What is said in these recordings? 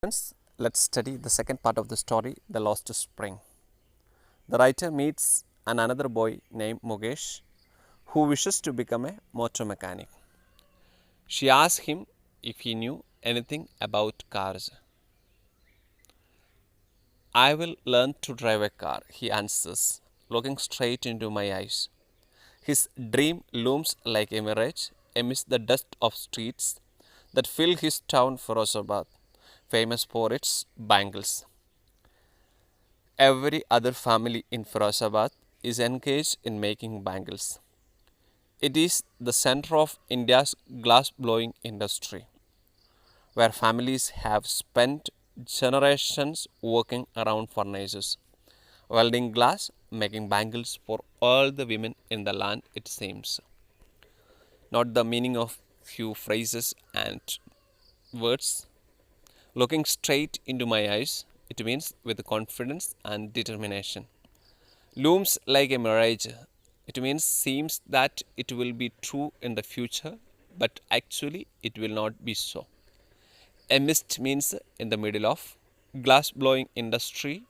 Friends, let's study the second part of the story, The Lost Spring. The writer meets another boy named Mukesh who wishes to become a motor mechanic. She asks him if he knew anything about cars. I will learn to drive a car, he answers, looking straight into my eyes. His dream looms like a mirage amidst the dust of streets that fill his town Firozabad, famous for its bangles. Every other family in Firozabad is engaged in making bangles. It is the center of India's glass blowing industry, where families have spent generations working around furnaces, welding glass, making bangles for all the women in the land, it seems. Not the meaning of few phrases and words. Looking straight into my eyes, it means with confidence and determination. Looms like a mirage. It means seems that it will be true in the future, but actually it will not be so. A mist means in the middle of glass blowing industry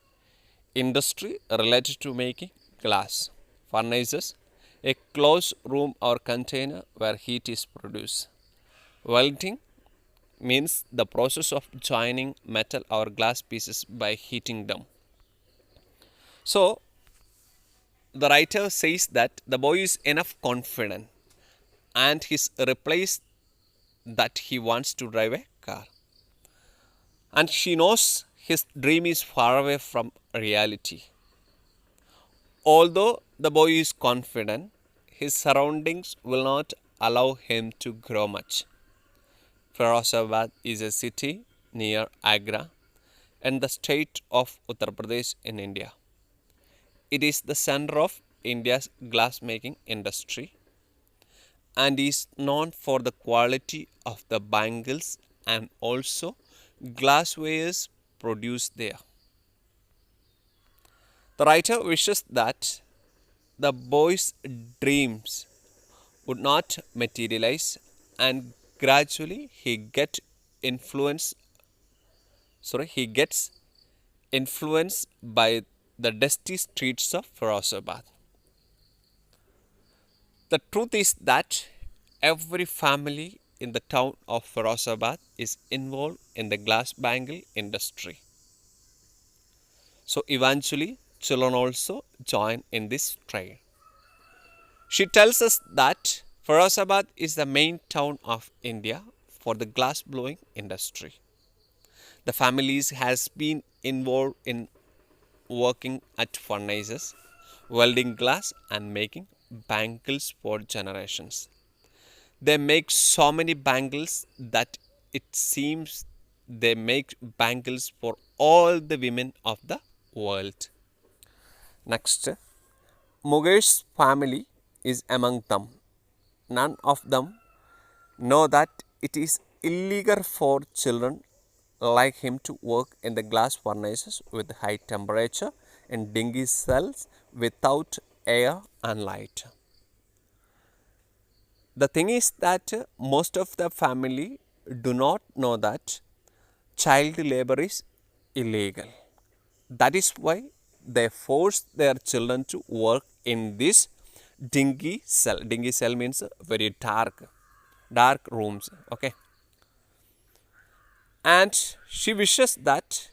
related to making glass. Furnaces, a closed room or container where heat is produced. Welding means the process of joining metal or glass pieces by heating them. So, the writer says that the boy is enough confident and his replies that he wants to drive a car. And she knows his dream is far away from reality. Although the boy is confident, his surroundings will not allow him to grow much. Firozabad is a city near Agra and the state of Uttar Pradesh in India. It is the center of India's glassmaking industry and is known for the quality of the bangles and also glasswares produced there. The writer wishes that the boy's dreams would not materialize and gradually influence he gets influenced by the dusty streets of Firozabad. The truth is that every family in the town of Firozabad is involved in the glass bangle industry. So eventually, children also join in this trade. She tells us that Firozabad is the main town of India for the glass blowing industry. The families has been involved in working at furnaces, welding glass and making bangles for generations. They make so many bangles that it seems they make bangles for all the women of the world. Next, Mukesh's family is among them. None of them know that it is illegal for children like him to work in the glass furnaces with high temperature in dingy cells without air and light. The thing is that most of the family do not know that child labor is illegal. That is why they force their children to work in this dingy cell. Dingy cell means very dark rooms. Okay. And she wishes that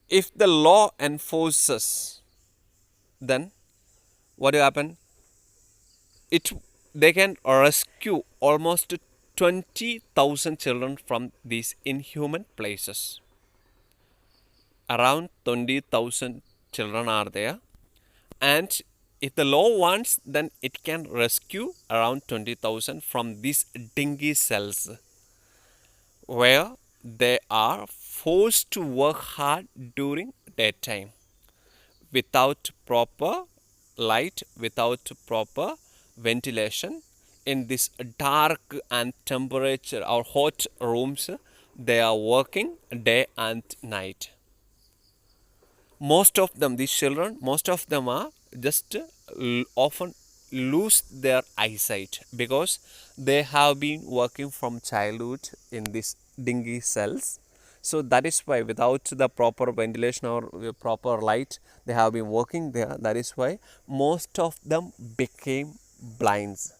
if the law enforces, then what will happen? They can rescue almost 20,000 children from these inhuman places. Around 20,000 children are there, and if the law wants, then it can rescue around 20,000 from these dingy cells where they are forced to work hard during daytime without proper light, without proper ventilation. In this dark and temperature or hot rooms, they are working day and night. Most of them, these children, most of them are just often lose their eyesight because they have been working from childhood in this dingy cells. So that is why without the proper ventilation or proper light they have been working there. That is why most of them became blinds.